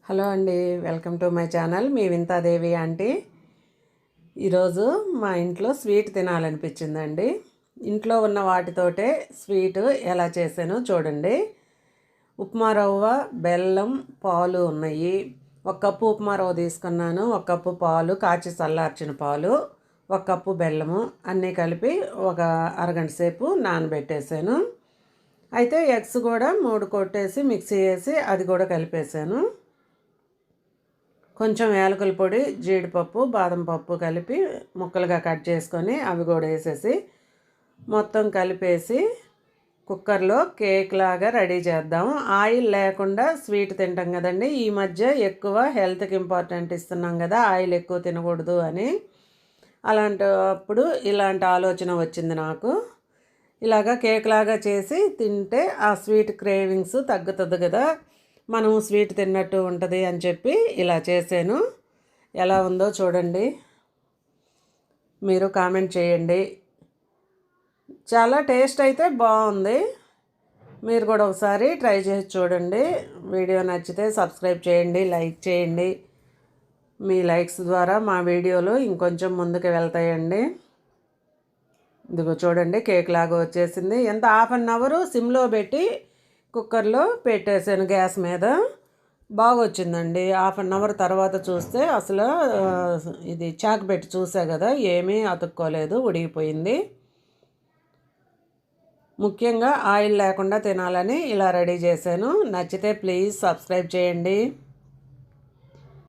Hello అండి, welcome to my channel. Me Vinthadevi aunty. ఈరోజు మా ఇంట్లో స్వీట్ తినాలనిపించిందండి. ఇంట్లో ఉన్న వాటితోటే స్వీట్ ఎలా చేశానో చూడండి. ఉప్మా రవ్వ, బెల్లం, పాలు ఉన్నాయి. ఒక కప్పు ఉప్మా రవ్వ తీసుకున్నాను, ఒక కప్పు పాలు, కాచి చల్లార్చిన పాలు, ఒక కప్పు బెల్లము అన్నీ కలిపి ఒక అరగంట సేపు నానబెట్టేసాను. అయితే ఎగ్స్ కూడా 3 కొట్టేసి మిక్సీ వేసి అది కూడా కలిపేసాను. కొంచెం యాలకుల పొడి, జీడిపప్పు, బాదం పప్పు కలిపి ముక్కలుగా కట్ చేసుకొని అవి కూడా వేసేసి మొత్తం కలిపేసి కుక్కర్లో కేక్ లాగా రెడీ చేద్దాం. ఆయిల్ లేకుండా స్వీట్ తింటాం కదండి. ఈ మధ్య ఎక్కువ హెల్త్కి ఇంపార్టెంట్ ఇస్తున్నాం కదా, ఆయిల్ ఎక్కువ తినకూడదు అని. అలాంటప్పుడు ఇలాంటి ఆలోచన వచ్చింది నాకు. ఇలాగా కేక్ లాగా చేసి తింటే ఆ స్వీట్ క్రేవింగ్స్ తగ్గుతుంది కదా, మనం స్వీట్ తిన్నట్టు ఉంటుంది అని చెప్పి ఇలా చేశాను. ఎలా ఉందో చూడండి, మీరు కామెంట్ చేయండి. చాలా టేస్ట్ అయితే బాగుంది. మీరు కూడా ఒకసారి ట్రై చేసి చూడండి. వీడియో నచ్చితే సబ్స్క్రైబ్ చేయండి, లైక్ చేయండి. మీ లైక్స్ ద్వారా మా వీడియోలు ఇంకొంచెం ముందుకు వెళ్తాయండి. ఇదిగో చూడండి, కేక్ లాగా వచ్చేసింది. ఎంత హాఫ్ అన్ అవర్ సిమ్లో పెట్టి కుక్కర్లో పెట్టేసాను గ్యాస్ మీద. బాగా వచ్చిందండి. హాఫ్ అన్ అవర్ తర్వాత చూస్తే అసలు ఇది చాకు పెట్టి చూసా కదా, ఏమీ అతుక్కోలేదు, ఉడిగిపోయింది. ముఖ్యంగా ఆయిల్ లేకుండా తినాలని ఇలా రెడీ చేశాను. నచ్చితే ప్లీజ్ సబ్స్క్రైబ్ చేయండి.